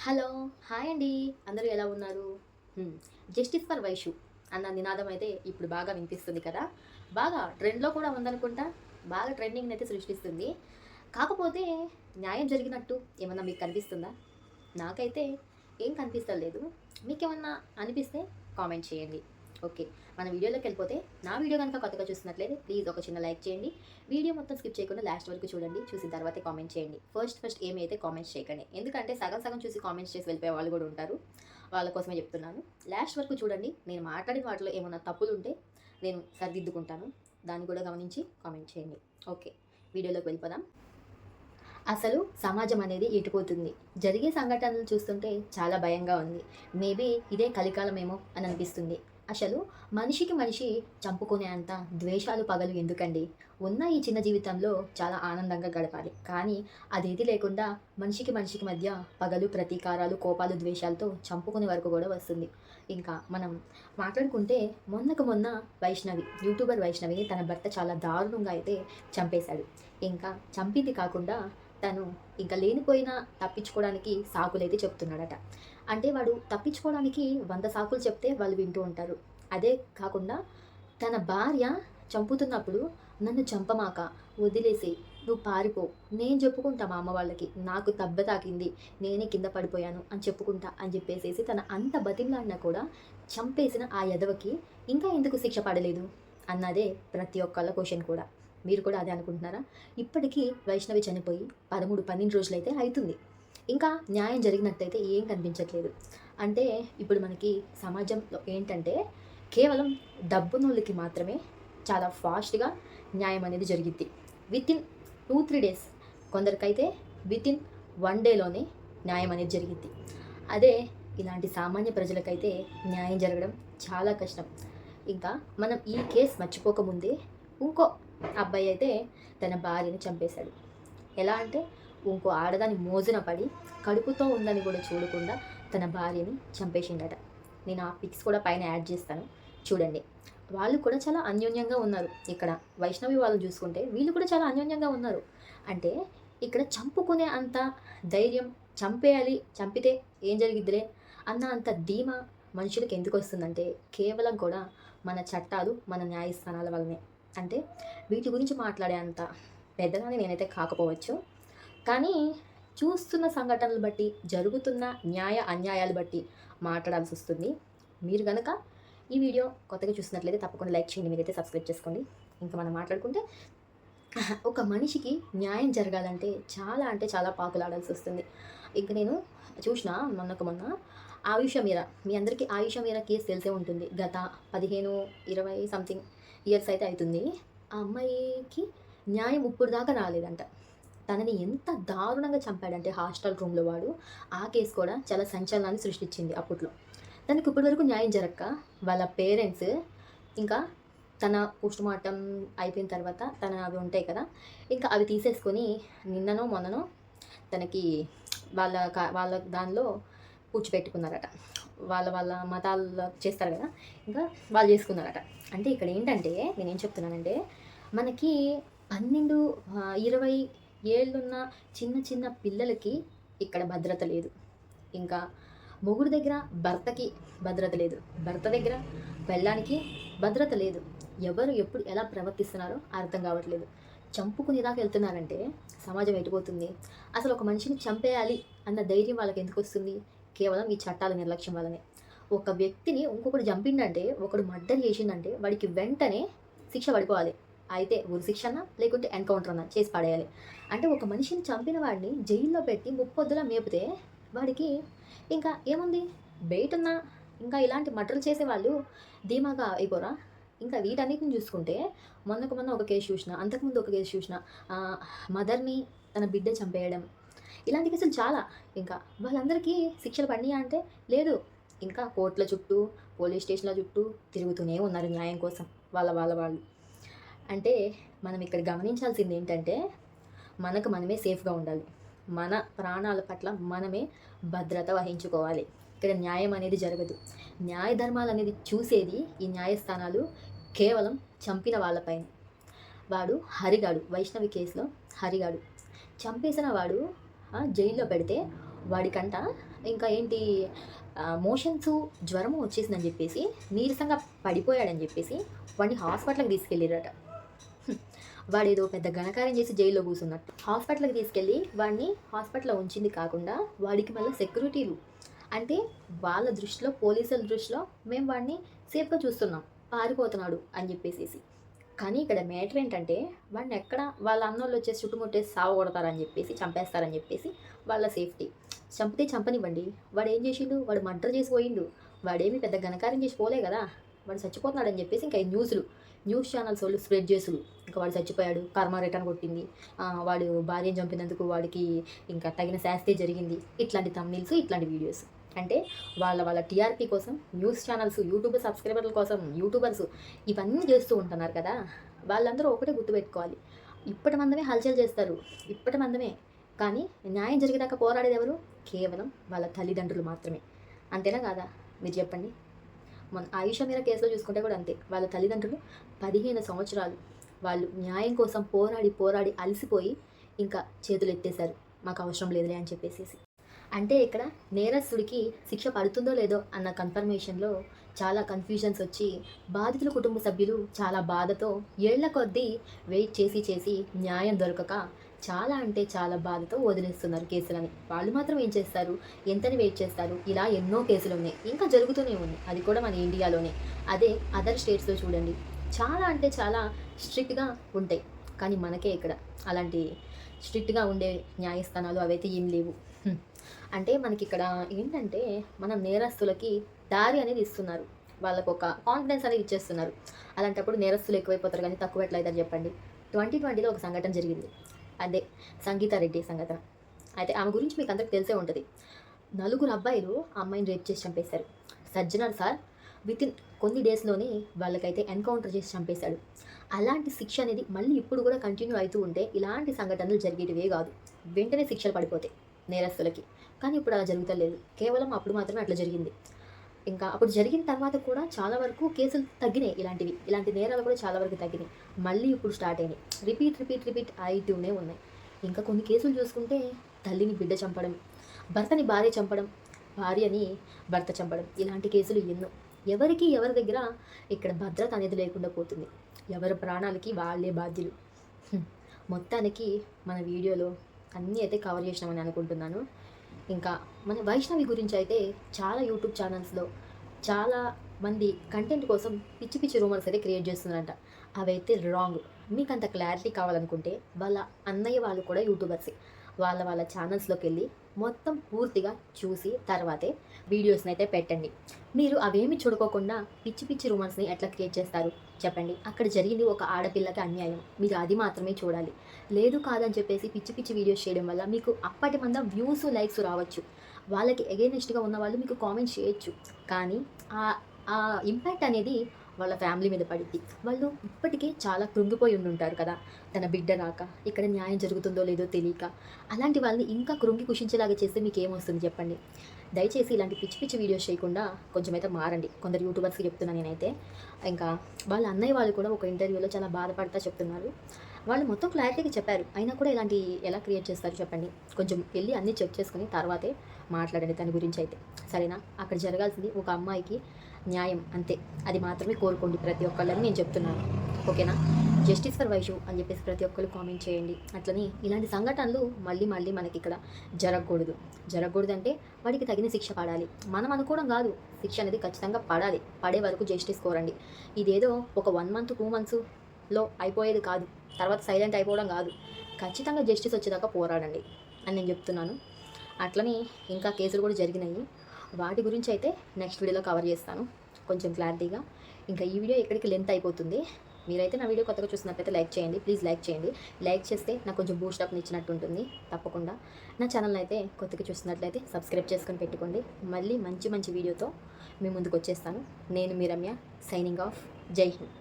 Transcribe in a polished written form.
Hello! Hi అండి. అందరూ ఎలా ఉన్నారు? జస్టిస్ ఫర్ వైషు అన్న నినాదం అయితే ఇప్పుడు బాగా వినిపిస్తుంది కదా! బాగా ట్రెండ్‌లో కూడా ఉందనుకుంటా. బాగా ట్రెండింగ్‌నైతే సృష్టిస్తుంది. కాకపోతే న్యాయం జరిగినట్టు ఏమన్నా మీకు కనిపిస్తుందా? నాకైతే ఏం కనిపిస్తలేదు. మీకేమన్నా అనిపిస్తే కామెంట్ చేయండి. ఓకే. మన వీడియోలోకెళ్ళిపోతే నా వీడియో గనుక కొత్తగా చూస్తున్నట్లయితే ప్లీజ్ ఒక చిన్న లైక్ చేయండి. వీడియో మొత్తం స్కిప్ చేయకుండా లాస్ట్ వరకు చూడండి. చూసిన తర్వాతే కామెంట్ చేయండి. ఫస్ట్ ఏమైతే కామెంట్స్ చేయకండి. ఎందుకంటే సగం సగం చూసి కామెంట్స్ చేసి వెళ్ళిపోయే వాళ్ళు కూడా ఉంటారు. వాళ్ళ కోసమే చెప్తున్నాను. లాస్ట్ వరకు చూడండి. నేను మాట్లాడిన వాటిలో ఏమన్నా తప్పులుంటే నేను సరిదిద్దుకుంటాను. దాన్ని కూడా గమనించి కామెంట్ చేయండి. ఓకే. వీడియోలోకి వెళ్ళిపోదాం. అసలు సమాజం అనేది ఎటుపోతుంది. జరిగే సంఘటనలు చూస్తుంటే చాలా భయంగా ఉంది. మేబీ ఇదే కలికాలమేమో అని అనిపిస్తుంది. అసలు మనిషికి మనిషి చంపుకునే అంత ద్వేషాలు, పగలు ఎందుకండి? ఉన్న ఈ చిన్న జీవితంలో చాలా ఆనందంగా గడపాలి. కానీ అదేది లేకుండా మనిషికి మనిషికి మధ్య పగలు, ప్రతీకారాలు, కోపాలు, ద్వేషాలతో చంపుకునే వరకు కూడా వస్తుంది. ఇంకా మనం మాట్లాడుకుంటే మొన్నకు మొన్న యూట్యూబర్ వైష్ణవిని తన భర్త చాలా దారుణంగా అయితే చంపేశాడు. ఇంకా చంపింది కాకుండా తను ఇంకా లేనిపోయినా తప్పించుకోవడానికి సాకులైతే చెప్తున్నాడట. అంటే వాడు తప్పించుకోవడానికి 100 సాకులు చెప్తే వాళ్ళు వింటూ ఉంటారు. అదే కాకుండా తన భార్య చంపుతున్నప్పుడు నన్ను చంపమాక, వదిలేసేయి, నువ్వు పారిపో, నేను చెప్పుకుంటా మా అమ్మ వాళ్ళకి, నాకు దెబ్బ తాకింది, నేనే కింద పడిపోయాను అని చెప్పుకుంటా అని చెప్పేసేసి తన అంత బతిమలాడినా కూడా చంపేసిన ఆ ఎదవకి ఇంకా ఎందుకు శిక్ష పడలేదు అన్నదే ప్రతి ఒక్కళ్ళ క్వశ్చన్ కూడా. మీరు కూడా అదే అనుకుంటున్నారా? ఇప్పటికీ వైష్ణవి చనిపోయి 13, 12 రోజులైతే అవుతుంది. ఇంకా న్యాయం జరిగినట్టయితే ఏం కనిపించట్లేదు. అంటే ఇప్పుడు మనకి సమాజంలో ఏంటంటే కేవలం డబ్బునోళ్ళకి మాత్రమే చాలా ఫాస్ట్‌గా న్యాయం అనేది జరిగిద్ది. Within 2, 3 days. కొందరికైతే వితిన్ 1 డేలోనే న్యాయం అనేది జరిగిద్ది. అదే ఇలాంటి సామాన్య ప్రజలకైతే న్యాయం జరగడం చాలా కష్టం. ఇంకా మనం ఈ కేస్ మర్చిపోకముందే ఇంకో అబ్బాయి అయితే తన భార్యని చంపేశాడు. ఎలా అంటే ఇంకో ఆడదాని మోజున పడి కడుపుతో ఉందని కూడా చూడకుండా తన భార్యని చంపేసిండట. నేను ఆ పిక్స్ కూడా పైన యాడ్ చేస్తాను, చూడండి. వాళ్ళు కూడా చాలా అన్యోన్యంగా ఉన్నారు. ఇక్కడ వైష్ణవి వాళ్ళు చూసుకుంటే వీళ్ళు కూడా చాలా అన్యోన్యంగా ఉన్నారు. అంటే ఇక్కడ చంపుకునే అంత ధైర్యం, చంపేయాలి, చంపితే ఏం జరిగిద్దిలే అన్న అంత ధీమా మనుషులకు ఎందుకు వస్తుందంటే కేవలం కూడా మన చట్టాలు, మన న్యాయస్థానాల వల్లనే. అంటే వీటి గురించి మాట్లాడే అంత పెద్దగానే నేనైతే కాకపోవచ్చు. కానీ చూస్తున్న సంఘటనలు బట్టి, జరుగుతున్న న్యాయ అన్యాయాలు బట్టి మాట్లాడాల్సి వస్తుంది. మీరు కనుక ఈ వీడియో కొత్తగా చూసినట్లయితే తప్పకుండా లైక్ చేయండి. మీరైతే సబ్స్క్రైబ్ చేసుకోండి. ఇంకా మనం మాట్లాడుకుంటే ఒక మనిషికి న్యాయం జరగాలంటే చాలా అంటే చాలా పాకులాడాల్సి వస్తుంది. ఇంక నేను చూసిన మొన్న ఆయుష మీరా, మీ అందరికీ ఆయుష మీరా కేసు తెలిసే ఉంటుంది. గత 15, 20 సంథింగ్ ఇయర్స్ అయితే అవుతుంది. ఆ అమ్మాయికి న్యాయం ఇప్పుడు దాకా రాలేదంట. తనని ఎంత దారుణంగా చంపాడంటే హాస్టల్ రూమ్లో వాడు. ఆ కేసు కూడా చాలా సంచలనాన్ని సృష్టించింది అప్పట్లో. తనకి ఇప్పటి వరకు న్యాయం జరగక వాళ్ళ పేరెంట్స్ ఇంకా తన పోస్ట్‌మార్టం అయిపోయిన తర్వాత తన అవి ఉంటాయి కదా! ఇంకా అవి తీసేసుకొని నిన్ననో మొన్ననో తనకి వాళ్ళ దానిలో పూడ్చిపెట్టుకున్నారట. వాళ్ళ మతాల్లో చేస్తారు కదా! ఇంకా వాళ్ళు చేసుకున్నారట. అంటే ఇక్కడ ఏంటంటే నేనేం చెప్తున్నానంటే మనకి 12, 20 ఏళ్ళున్న చిన్న చిన్న పిల్లలకి ఇక్కడ భద్రత లేదు. ఇంకా మొగుడు దగ్గర భర్తకి భద్రత లేదు. భర్త దగ్గర పెళ్ళానికి భద్రత లేదు. ఎవరు ఎప్పుడు ఎలా ప్రవర్తిస్తున్నారో అర్థం కావట్లేదు. చంపుకునేదాకా వెళ్తున్నారంటే సమాజం ఎటుపోతుంది? అసలు ఒక మనిషిని చంపేయాలి అన్న ధైర్యం వాళ్ళకి ఎందుకు వస్తుంది? కేవలం ఈ చట్టాల నిర్లక్ష్యం వల్లనే. ఒక వ్యక్తిని ఇంకొకడు చంపిండంటే, ఒకడు మర్డర్ చేసిండంటే వాడికి వెంటనే శిక్ష పడిపోవాలి. అయితే ఉరి శిక్ష అన్నా లేకుంటే ఎన్కౌంటర్ అన్నా చేసి పడేయాలి. అంటే ఒక మనిషిని చంపిన వాడిని జైల్లో పెట్టి ముప్పొద్దులా మేపితే వాడికి ఇంకా ఏముంది? బయటున్న ఇంకా ఇలాంటి మర్డర్లు చేసేవాళ్ళు ధీమాగా అయిపోరా? ఇంకా వీటన్నిటిని చూసుకుంటే మొన్న ఒక కేసు చూసిన, అంతకుముందు ఒక కేసు చూసిన. మదర్‌ని తన బిడ్డ చంపేయడం. ఇలాంటి కేసులు చాలా. ఇంకా వాళ్ళందరికీ శిక్షలు పడినాయా అంటే లేదు. ఇంకా కోర్టుల చుట్టూ, పోలీస్ స్టేషన్ల చుట్టూ తిరుగుతూనే ఉన్నారు న్యాయం కోసం వాళ్ళు. అంటే మనం ఇక్కడ గమనించాల్సింది ఏంటంటే మనకు మనమే సేఫ్‌గా ఉండాలి. మన ప్రాణాల పట్ల మనమే భద్రత వహించుకోవాలి. ఇక్కడ న్యాయం అనేది జరగదు. న్యాయ ధర్మాలు అనేది చూసేది ఈ న్యాయస్థానాలు కేవలం చంపిన వాళ్ళపైన. వాడు హరిగాడు, వైష్ణవి కేసులో హరిగాడు చంపేసిన వాడు జైల్లో పెడితే వాడికంట ఇంకా ఏంటి మోషన్స్ జ్వరము వచ్చేసిందని చెప్పేసి నీరసంగా పడిపోయాడని చెప్పేసి వాడిని హాస్పిటల్కి తీసుకెళ్ళారట. వాడేదో పెద్ద ఘనకార్యం చేసి జైల్లో కూర్చున్నట్టు హాస్పిటల్కి తీసుకెళ్ళి వాడిని హాస్పిటల్లో ఉంచింది కాకుండా వాడికి మళ్ళీ సెక్యూరిటీలు అంటే వాళ్ళ దృష్టిలో పోలీసుల దృష్టిలో మేము వాడిని సేఫ్గా చూస్తున్నాం పారిపోతున్నాడు అని చెప్పేసి. కానీ ఇక్కడ మ్యాటర్ ఏంటంటే వాడిని ఎక్కడ వాళ్ళ అన్నోళ్ళు వచ్చేసి చుట్టుముట్టేసి సాగు కొడతారని చెప్పేసి చంపేస్తారని చెప్పేసి వాళ్ళ సేఫ్టీ. చంపితే చంపనివ్వండి, వాడు ఏం చేసిండు, వాడు మర్డర్ చేసి పోయిండు, వాడేమి పెద్ద ఘనకార్యం చేసి పోలే కదా, వాడు చచ్చిపోతున్నాడు అని చెప్పేసి ఇంకా న్యూస్ ఛానల్స్ వాళ్ళు స్ప్రెడ్ చేసులు ఇంకా వాడు చచ్చిపోయాడు, కర్మ రిటర్న్ కొట్టింది, వాడు భార్యను చంపినందుకు వాడికి ఇంకా తగిన శాస్తి జరిగింది, ఇట్లాంటి థంబ్నెయిల్స్ ఇట్లాంటి వీడియోస్. అంటే వాళ్ళ టీఆర్పీ కోసం న్యూస్ ఛానల్స్ యూట్యూబ్ సబ్స్క్రైబర్ల కోసం యూట్యూబర్స్ ఇవన్నీ చేస్తూ ఉంటున్నారు కదా. వాళ్ళందరూ ఒకటే గుర్తుపెట్టుకోవాలి, ఇప్పటి మందమే హల్చల్ చేస్తారు, ఇప్పటి మందమే. కానీ న్యాయం జరిగేదాకా పోరాడేది ఎవరు? కేవలం వాళ్ళ తల్లిదండ్రులు మాత్రమే. అంతేనా కాదా మీరు చెప్పండి. మన ఆయుష మీర కేసులో చూసుకుంటే కూడా అంతే. వాళ్ళ తల్లిదండ్రులు 15 సంవత్సరాలు వాళ్ళు న్యాయం కోసం పోరాడి అలసిపోయి ఇంకా చేతులు ఎత్తేశారు, మాకు అవసరం లేదులే అని చెప్పేసి. అంటే ఇక్కడ నేరస్తుడికి శిక్ష పడుతుందో లేదో అన్న కన్ఫర్మేషన్లో చాలా కన్ఫ్యూజన్స్ వచ్చి బాధితుల కుటుంబ సభ్యులు చాలా బాధతో ఏళ్ల కొద్దీ వెయిట్ చేసి న్యాయం దొరకక చాలా అంటే చాలా బాధతో వదిలేస్తున్నారు కేసులని. వాళ్ళు మాత్రం ఏం చేస్తారు, ఎంతని వెయిట్ చేస్తారు. ఇలా ఎన్నో కేసులు ఉన్నాయి, ఇంకా జరుగుతూనే ఉన్నాయి, అది కూడా మన ఇండియాలోనే. అదే అదర్ స్టేట్స్లో చూడండి, చాలా అంటే చాలా స్ట్రిక్ట్గా ఉంటాయి. కానీ మనకే ఇక్కడ అలాంటి స్ట్రిక్ట్గా ఉండే న్యాయస్థానాలు అవైతే ఏం లేవు. అంటే మనకి ఇక్కడ ఏంటంటే మన నేరస్తులకి దారి అనేది ఇస్తున్నారు, వాళ్ళకు ఒక కాన్ఫిడెన్స్ అనేది ఇచ్చేస్తున్నారు. అలాంటప్పుడు నేరస్తులు ఎక్కువైపోతారు కానీ తక్కువ ఎట్లయితారు చెప్పండి. 2020లో ఒక సంఘటన జరిగింది, అదే సంగీత రెడ్డి సంఘటన. అయితే ఆమె గురించి మీకు అందరికి తెలిసే ఉంటుంది. 4 అబ్బాయిలు ఆ అమ్మాయిని రేప్ చేసి చంపేశారు. సజ్జనర్ సార్ వితిన్ కొన్ని డేస్లోనే వాళ్ళకైతే ఎన్కౌంటర్ చేసి చంపేశాడు. అలాంటి శిక్ష అనేది మళ్ళీ ఇప్పుడు కూడా కంటిన్యూ అవుతూ ఉంటే ఇలాంటి సంఘటనలు జరిగేటివే కాదు, వెంటనే శిక్షలు పడిపోతాయి నేరస్తులకి. కానీ ఇప్పుడు అలా జరుగుతలేదు, కేవలం అప్పుడు మాత్రమే అట్లా జరిగింది. ఇంకా అప్పుడు జరిగిన తర్వాత కూడా చాలా వరకు కేసులు తగ్గినాయి, ఇలాంటి నేరాలు కూడా చాలా వరకు తగ్గినాయి. మళ్ళీ ఇప్పుడు స్టార్ట్ అయినాయి, రిపీట్ అవుతూనే ఉన్నాయి. ఇంకా కొన్ని కేసులు చూసుకుంటే తల్లిని బిడ్డ చంపడం, భర్తని భార్య చంపడం, భార్యని భర్త చంపడం, ఇలాంటి కేసులు ఎన్నో. ఎవరి దగ్గర ఇక్కడ భద్రత అనేది లేకుండా పోతుంది, ఎవరి ప్రాణాలకి వాళ్ళే బాధ్యులు. మొత్తానికి మన వీడియోలో అన్నీ అయితే కవర్ చేసినామని అనుకుంటున్నాను. ఇంకా మన వైష్ణవి గురించి అయితే చాలా యూట్యూబ్ ఛానల్స్లో చాలా మంది కంటెంట్ కోసం పిచ్చి రూమర్స్ అయితే క్రియేట్ చేస్తున్నారంట. అవైతే రాంగ్. మీకు అంత క్లారిటీ కావాలనుకుంటే వాళ్ళ అన్నయ్య వాళ్ళు కూడా యూట్యూబర్సే, వాళ్ళ ఛానల్స్లోకి వెళ్ళి మొత్తం పూర్తిగా చూసి తర్వాతే వీడియోస్ని అయితే పెట్టండి. మీరు అవేమి చూడుకోకుండా పిచ్చి రూమర్స్ని ఎట్లా క్రియేట్ చేస్తారు చెప్పండి. అక్కడ జరిగింది ఒక ఆడపిల్లకి అన్యాయం, మీరు అది మాత్రమే చూడాలి. లేదు కాదని చెప్పేసి పిచ్చి వీడియోస్ చేయడం వల్ల మీకు అప్పటి మంద వ్యూస్ లైక్స్ రావచ్చు, వాళ్ళకి ఎగైనెస్ట్గా ఉన్న వాళ్ళు మీకు కామెంట్ చేయొచ్చు. కానీ ఆ ఇంపాక్ట్ అనేది వాళ్ళ ఫ్యామిలీ మీద పడిద్ది. వాళ్ళు ఇప్పటికే చాలా కృంగిపోయి ఉండుంటారు కదా, తన బిడ్డ రాక ఇక్కడ న్యాయం జరుగుతుందో లేదో తెలియక. అలాంటి వాళ్ళని ఇంకా కృంగి కుషించేలాగా చేస్తే మీకు ఏమొస్తుంది చెప్పండి. దయచేసి ఇలాంటి పిచ్చి వీడియోస్ చేయకుండా కొంచెం అయితే మారండి. కొందరు యూట్యూబర్స్కి చెప్తున్నాను నేనైతే. ఇంకా వాళ్ళ అన్నయ్య వాళ్ళు కూడా ఒక ఇంటర్వ్యూలో చాలా బాధపడతా చెప్తున్నారు. వాళ్ళు మొత్తం క్లారిటీగా చెప్పారు, అయినా కూడా ఇలాంటి ఎలా క్రియేట్ చేస్తారు చెప్పండి. కొంచెం వెళ్ళి అన్నీ చెక్ చేసుకుని తర్వాతే మాట్లాడండి దాని గురించి అయితే, సరేనా. అక్కడ జరగాల్సింది ఒక అమ్మాయికి న్యాయం, అంతే. అది మాత్రమే కోరుకోండి ప్రతి ఒక్కళ్ళని నేను చెప్తున్నాను, ఓకేనా. జస్టిస్ ఫర్ వైషు అని చెప్పేసి ప్రతి ఒక్కరు కామెంట్ చేయండి. అట్లని ఇలాంటి సంఘటనలు మళ్ళీ మనకి ఇక్కడ జరగకూడదు అంటే వాడికి తగిన శిక్ష పడాలి. మనం అనుకోవడం కాదు, శిక్ష అనేది ఖచ్చితంగా పడాలి. పడే వరకు జస్టిస్ కోరండి. ఇదేదో ఒక 1 month 2 monthsలో అయిపోయేది కాదు, తర్వాత సైలెంట్ అయిపోవడం కాదు. ఖచ్చితంగా జస్టిస్ వచ్చేదాకా పోరాడండి అని నేను చెప్తున్నాను. అట్లని ఇంకా కేసులు కూడా జరిగినాయి, వాటి గురించి అయితే నెక్స్ట్ వీడియోలో కవర్ చేస్తాను కొంచెం క్లారిటీగా. ఇంకా ఈ వీడియో ఎక్కడికి లెంత్ అయిపోతుంది. మీరైతే నా వీడియో కొత్తగా చూసినట్లయితే లైక్ చేయండి, ప్లీజ్ లైక్ చేయండి. లైక్ చేస్తే నాకు కొంచెం బూస్టప్ని ఇచ్చినట్టు ఉంటుంది. తప్పకుండా నా ఛానల్ అయితే కొత్తగా చూసినట్లయితే సబ్స్క్రైబ్ చేసుకొని పెట్టుకోండి. మళ్ళీ మంచి వీడియోతో మీ ముందుకు వచ్చేస్తాను. నేను మీ రమ్య, సైనింగ్ ఆఫ్. జై హింద్.